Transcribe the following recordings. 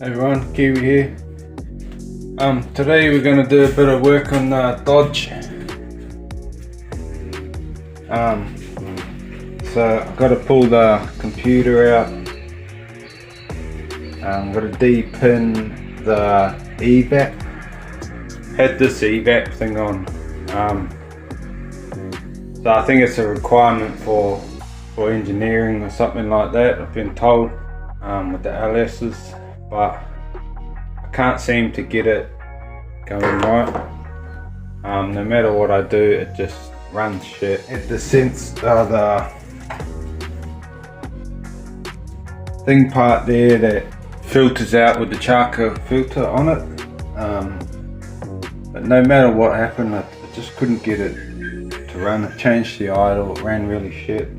everyone, Kiwi here. Today we're going to do a bit of work on the Dodge. So I've got to pull the computer out. I've got to de-pin the evap. Had this evap thing on. So I think it's a requirement for engineering or something like that, I've been told, with the LS's, but I can't seem to get it going right. No matter what I do, it just runs shit. At the sense the thing part there that filters out with the charcoal filter on it, but no matter what happened, I just couldn't get it to run. It changed the idle, it ran really shit.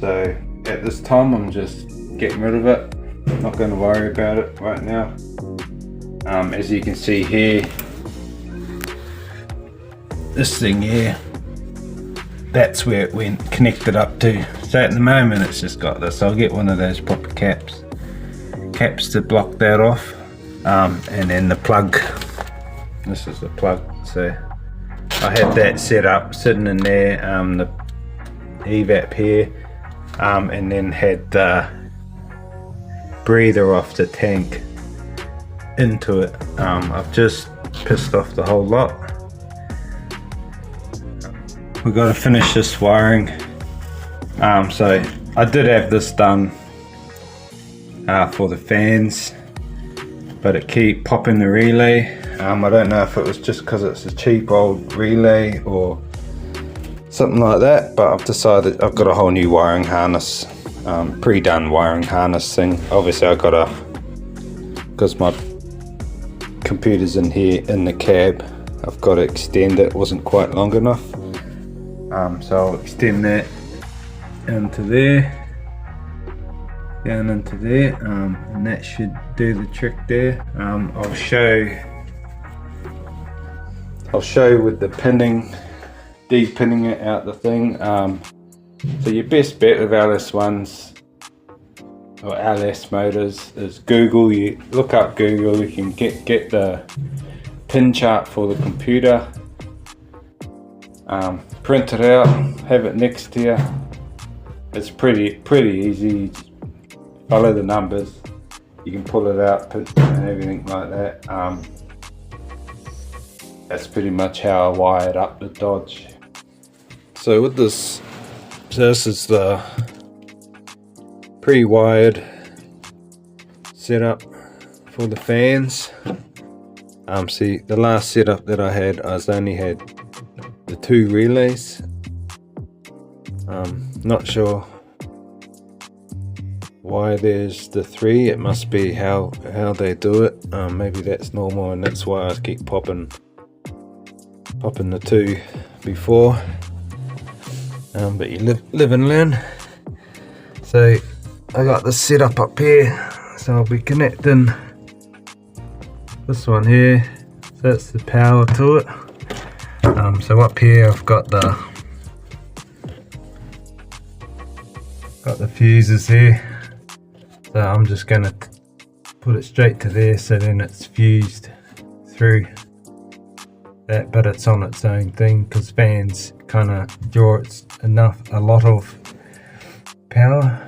So at this time I'm just getting rid of it. I'm not going to worry about it right now. As you can see here, this thing here, that's where it went connected up to. So at the moment it's just got this. I'll get one of those proper caps to block that off, and then the plug. This is the plug. So I had that set up sitting in there, the evap here, and then had the breather off the tank into it. I've just pissed off the whole lot. We've got to finish this wiring. So I did have this done for the fans, but it keep popping the relay. I don't know if it was just because it's a cheap old relay or something like that, but I've decided I've got a whole new wiring harness, pre-done wiring harness thing. Obviously I got because my computer's in here in the cab, I've got to extend it. It wasn't quite long enough, so I'll extend that into there, down into there, and that should do the trick there. I'll show with the pinning, de-pinning it out the thing. So your best bet with LS1s or LS motors is Google. You look up Google, you can get the pin chart for the computer, print it out, have it next to you. It's pretty easy. Follow the numbers, you can pull it out and everything like that. That's pretty much how I wired up the Dodge. So with this, this is the pre-wired setup for the fans. See, the last setup that I had, I only had the 2 relays. Not sure why there's the 3. It must be how they do it. Maybe that's normal and that's why I keep popping the 2 before. But you live and learn. So I got this set up here, so I'll be connecting this one here, so that's the power to it. So up here I've got the fuses here, so I'm just going to put it straight to there, so then it's fused through that, but it's on its own thing because fans kind of draw a lot of power.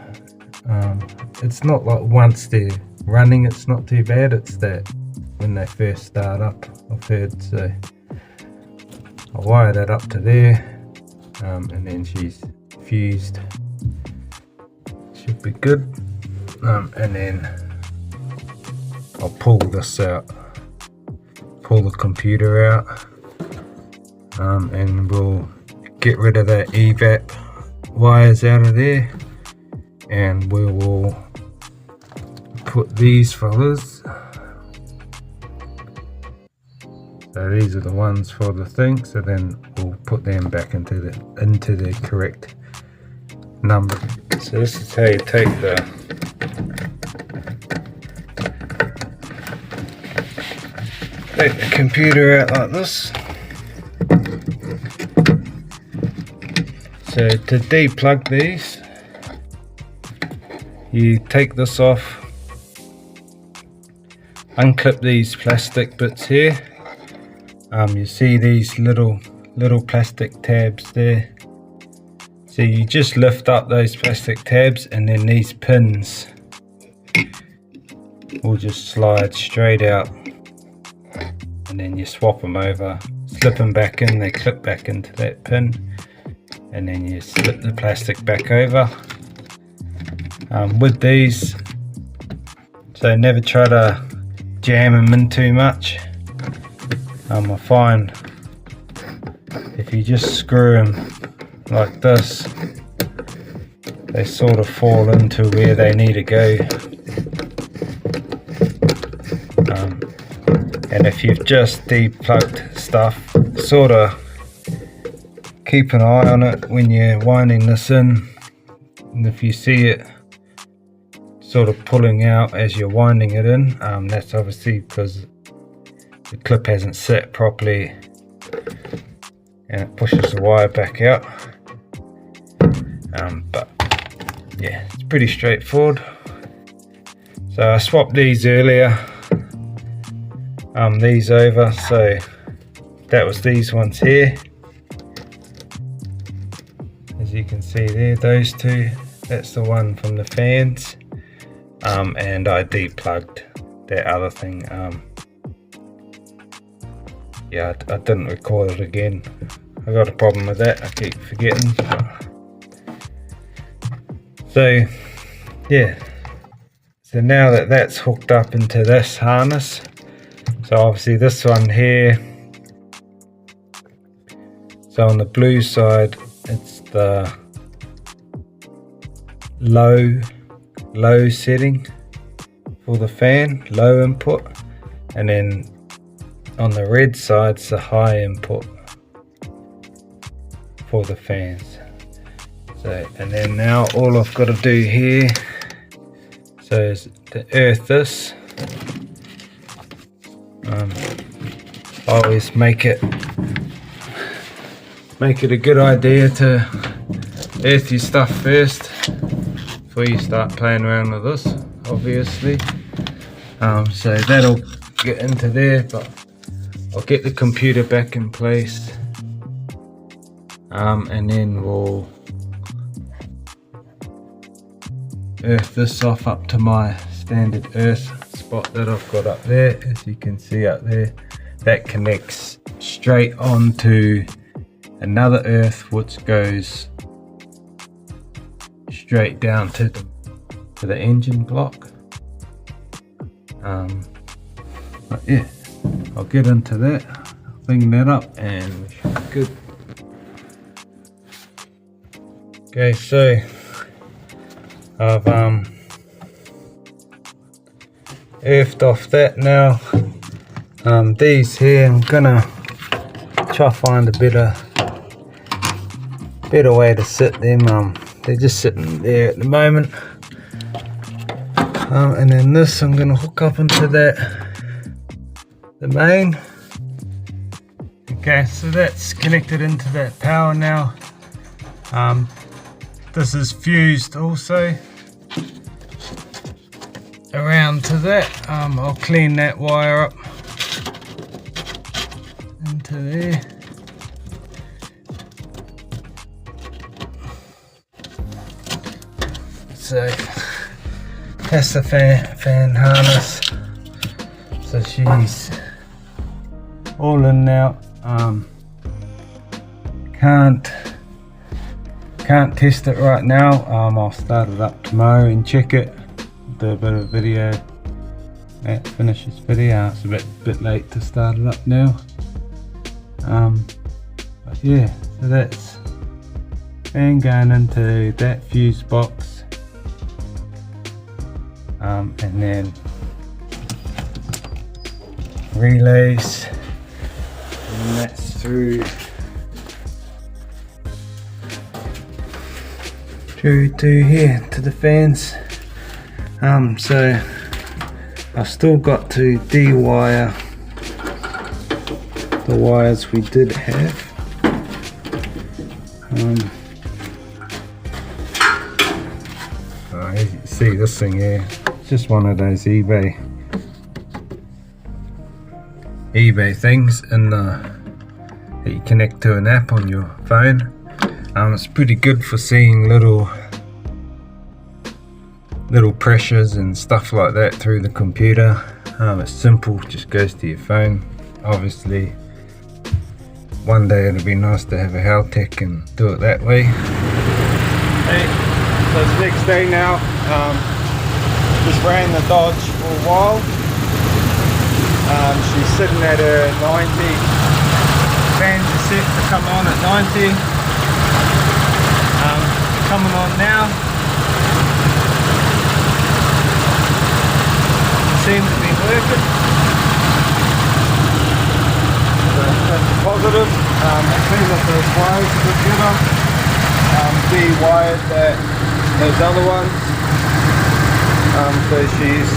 It's not like once they're running it's not too bad, it's that when they first start up, I've heard. So I'll wire that up to there, and then she's fused, should be good. And then I'll pull this out, pull the computer out, and we'll get rid of the evap wires out of there, and we will put these fellas. So these are the ones for the thing, so then we'll put them back into the correct number. So this is how you take the computer out like this. So to de-plug these, you take this off unclip these plastic bits here. You see these little plastic tabs there. So you just lift up those plastic tabs, and then these pins will just slide straight out, and then you swap them over, slip them back in, they clip back into that pin, and then you slip the plastic back over. With these, so never try to jam them in too much. I find if you just screw them like this, they sort of fall into where they need to go. And if you've just deplugged stuff, sort of keep an eye on it when you're winding this in, and if you see it sort of pulling out as you're winding it in, that's obviously because the clip hasn't set properly and it pushes the wire back out. But yeah, it's pretty straightforward. So I swapped these earlier, these over, so that was these ones here. As you can see there, those two, that's the one from the fans, and I deplugged that other thing. Yeah, I didn't record it again. I got a problem with that, I keep forgetting. So yeah, so now that that's hooked up into this harness, so obviously this one here, so on the blue side it's the low setting for the fan, low input, and then on the red side it's the high input for the fans. So, and then now all I've got to do here, so is to earth this. I always make it a good idea to earth your stuff first before you start playing around with this, obviously. So that'll get into there, but I'll get the computer back in place, and then we'll earth this off up to my standard earth spot that I've got up there. As you can see up there, that connects straight onto another earth which goes straight down to the engine block. But yeah, I'll get into that, clean that up, and we should be good. Okay, so I've earthed off that now. These here, I'm gonna try to find a better way to sit them. They're just sitting there at the moment. And then this I'm gonna hook up into the main. Okay, so that's connected into that power now. This is fused also around to that. I'll clean that wire up into there. So that's the fan harness. So she's all in now. Can't test it right now. I'll start it up tomorrow and check it. Do a bit of video. Finish this video. It's a bit late to start it up now. But yeah, so that's fan going into that fuse box. And then relays, and that's through to here to the fans. So I've still got to de-wire the wires we did have. As you see, this thing here, it's just one of those eBay eBay things in the that you connect to an app on your phone. It's pretty good for seeing little pressures and stuff like that through the computer. It's simple, just goes to your phone. Obviously one day it'll be nice to have a health tech and do it that way. Hey, so it's next day now. Just ran the Dodge for a while. She's sitting at her 90. Fans are set to come on at 90. Coming on now. Seems to be working. So that's positive. It seems like those wires are a bit better. De-wired those other ones. So she's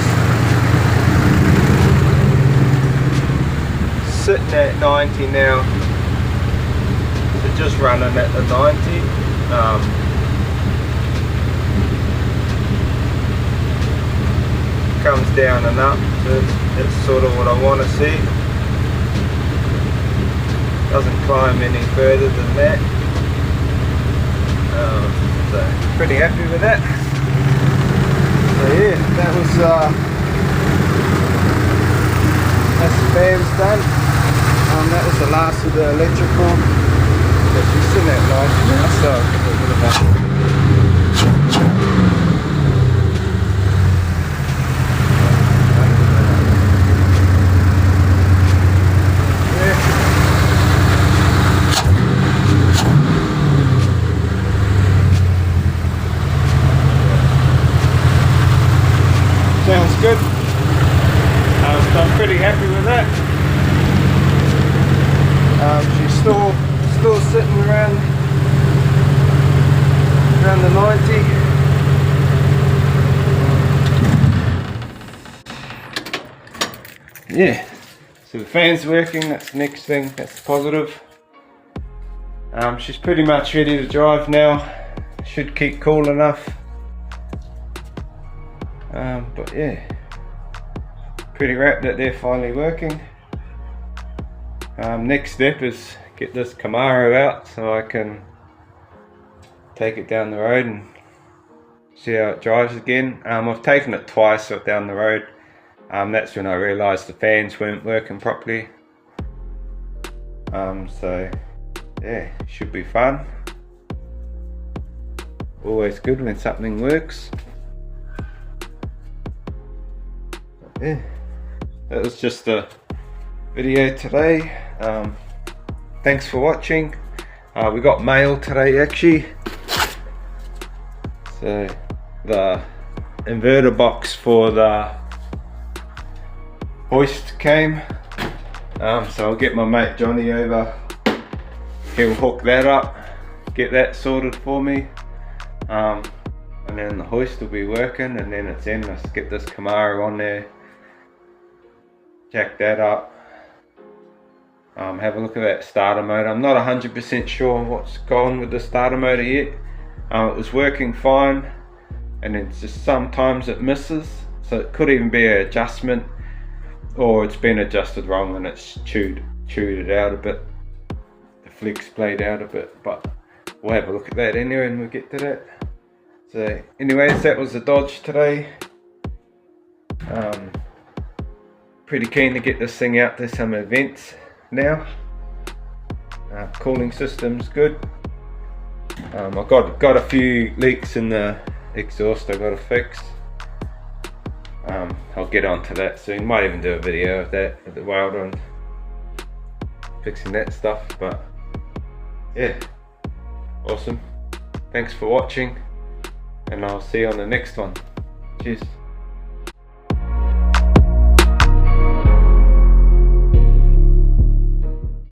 sitting at 90 now. So just running at the 90. Comes down and up, so it's sort of what I want to see. Doesn't climb any further than that. So pretty happy with that. So yeah, that was that's the fans done. That was the last of the electrical. So she's sitting at 90 now, so a bit of a sounds good. So I'm pretty happy with that. She's still sitting around the 90. Yeah. So the fan's working. That's the next thing. That's positive. She's pretty much ready to drive now. Should keep cool enough. But yeah, pretty wrapped that they're finally working. Next step is get this Camaro out so I can take it down the road and see how it drives again. I've taken it twice down the road. That's when I realised the fans weren't working properly. So yeah, should be fun. Always good when something works. Yeah, that was just a video today. Thanks for watching. We got mail today actually. So the inverter box for the hoist came. So I'll get my mate Johnny over. He'll hook that up, get that sorted for me. And then the hoist will be working, and then it's endless. Get this Camaro on there. Jack that up. Have a look at that starter motor. I'm not 100% sure what's gone with the starter motor yet. It was working fine, and it's just sometimes it misses. So it could even be an adjustment, or it's been adjusted wrong and it's chewed it out a bit. The flicks played out a bit, but we'll have a look at that anyway and we'll get to that. So anyways, that was the Dodge today. Pretty keen to get this thing out to some events now. Cooling system's good. I've got a few leaks in the exhaust I've got to fix. I'll get onto that soon. Might even do a video of that at the wild one, fixing that stuff. But yeah, awesome. Thanks for watching, and I'll see you on the next one. Cheers.